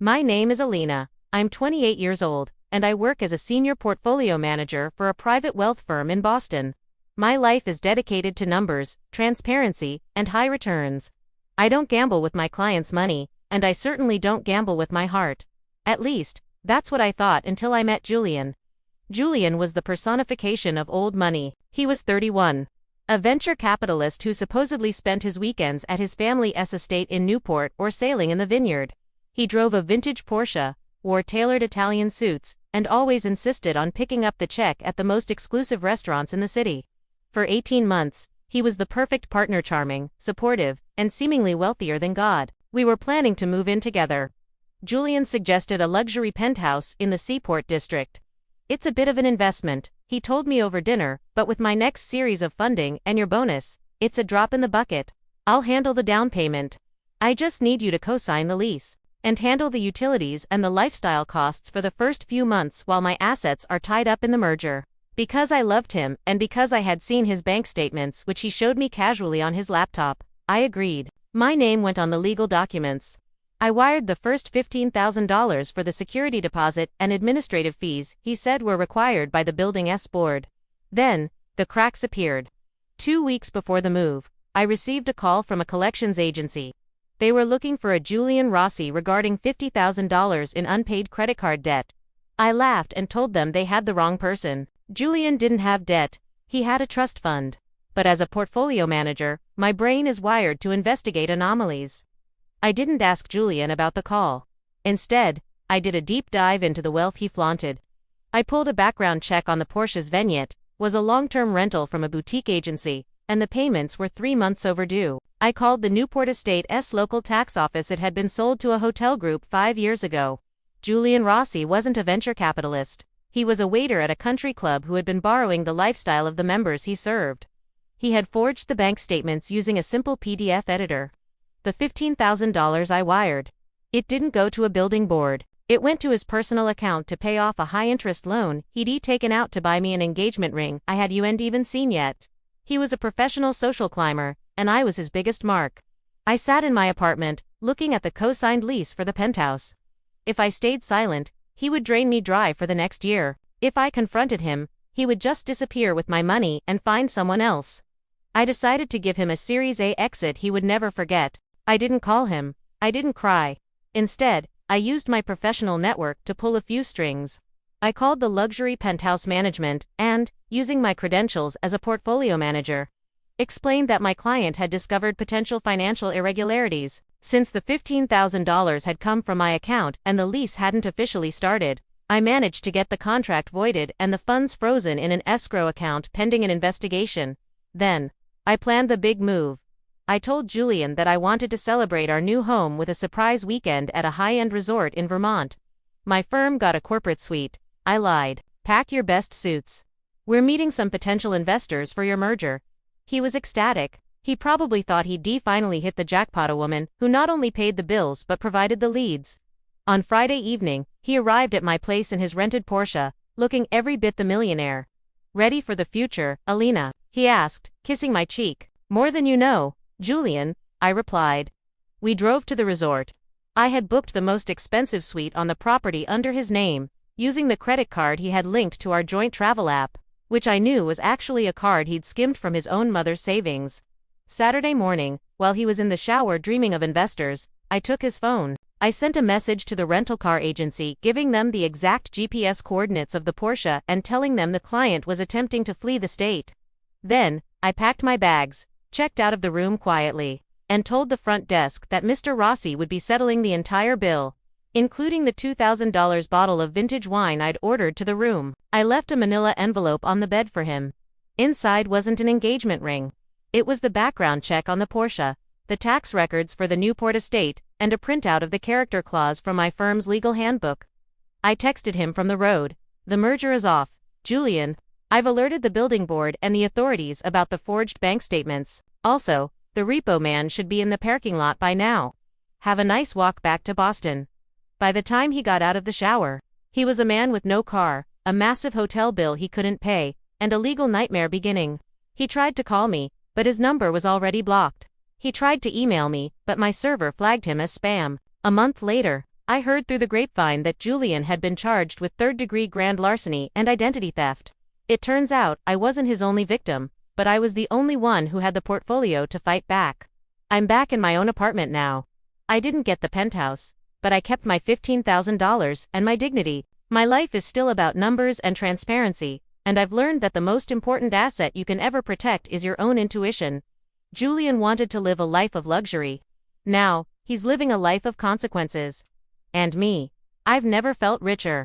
My name is Elena. I'm 28 years old, and I work as a senior portfolio manager for a private wealth firm in Boston. My life is dedicated to numbers, transparency, and high returns. I don't gamble with my clients' money, and I certainly don't gamble with my heart. At least, that's what I thought until I met Julian. Julian was the personification of old money. He was 31. A venture capitalist who supposedly spent his weekends at his family's estate in Newport or sailing in the vineyard. He drove a vintage Porsche, wore tailored Italian suits, and always insisted on picking up the check at the most exclusive restaurants in the city. For 18 months, he was the perfect partner, charming, supportive, and seemingly wealthier than God. We were planning to move in together. Julian suggested a luxury penthouse in the Seaport district. It's a bit of an investment, he told me over dinner, but with my next series of funding and your bonus, it's a drop in the bucket. I'll handle the down payment. I just need you to co-sign the lease and handle the utilities and the lifestyle costs for the first few months while my assets are tied up in the merger. Because I loved him and because I had seen his bank statements, which he showed me casually on his laptop, I agreed. My name went on the legal documents. I wired the first $15,000 for the security deposit and administrative fees he said were required by the building's board. Then, the cracks appeared. 2 weeks before the move, I received a call from a collections agency. They were looking for a Julian Rossi regarding $50,000 in unpaid credit card debt. I laughed and told them they had the wrong person. Julian didn't have debt, he had a trust fund. But as a portfolio manager, my brain is wired to investigate anomalies. I didn't ask Julian about the call. Instead, I did a deep dive into the wealth he flaunted. I pulled a background check on the Porsche's vignette, was a long-term rental from a boutique agency, and the payments were 3 months overdue. I called the Newport estate's local tax office. It had been sold to a hotel group 5 years ago. Julian Rossi wasn't a venture capitalist. He was a waiter at a country club who had been borrowing the lifestyle of the members he served. He had forged the bank statements using a simple PDF editor. The $15,000 I wired. It didn't go to a building board. It went to his personal account to pay off a high-interest loan he'd taken out to buy me an engagement ring I hadn't even seen yet. He was a professional social climber, and I was his biggest mark. I sat in my apartment, looking at the co-signed lease for the penthouse. If I stayed silent, he would drain me dry for the next year. If I confronted him, he would just disappear with my money and find someone else. I decided to give him a Series A exit he would never forget. I didn't call him. I didn't cry. Instead, I used my professional network to pull a few strings. I called the luxury penthouse management and, using my credentials as a portfolio manager, explained that my client had discovered potential financial irregularities. Since the $15,000 had come from my account and the lease hadn't officially started, I managed to get the contract voided and the funds frozen in an escrow account pending an investigation. Then, I planned the big move. I told Julian that I wanted to celebrate our new home with a surprise weekend at a high-end resort in Vermont. My firm got a corporate suite. I lied. Pack your best suits. We're meeting some potential investors for your merger. He was ecstatic. He probably thought he'd finally hit the jackpot, a woman who not only paid the bills but provided the leads. On Friday evening, he arrived at my place in his rented Porsche, looking every bit the millionaire. "Ready for the future, Elena?" he asked, kissing my cheek. "More than you know, Julian," I replied. We drove to the resort. I had booked the most expensive suite on the property under his name, using the credit card he had linked to our joint travel app, which I knew was actually a card he'd skimmed from his own mother's savings. Saturday morning, while he was in the shower dreaming of investors, I took his phone. I sent a message to the rental car agency giving them the exact GPS coordinates of the Porsche and telling them the client was attempting to flee the state. Then, I packed my bags, checked out of the room quietly, and told the front desk that Mr. Rossi would be settling the entire bill, including the $2,000 bottle of vintage wine I'd ordered to the room. I left a manila envelope on the bed for him. Inside wasn't an engagement ring. It was the background check on the Porsche, the tax records for the Newport estate, and a printout of the character clause from my firm's legal handbook. I texted him from the road. "The merger is off, Julian. I've alerted the building board and the authorities about the forged bank statements. Also, the repo man should be in the parking lot by now. Have a nice walk back to Boston." By the time he got out of the shower, he was a man with no car, a massive hotel bill he couldn't pay, and a legal nightmare beginning. He tried to call me, but his number was already blocked. He tried to email me, but my server flagged him as spam. A month later, I heard through the grapevine that Julian had been charged with third-degree grand larceny and identity theft. It turns out I wasn't his only victim, but I was the only one who had the portfolio to fight back. I'm back in my own apartment now. I didn't get the penthouse, but I kept my $15,000 and my dignity. My life is still about numbers and transparency, and I've learned that the most important asset you can ever protect is your own intuition. Julian wanted to live a life of luxury. Now, he's living a life of consequences. And me. I've never felt richer.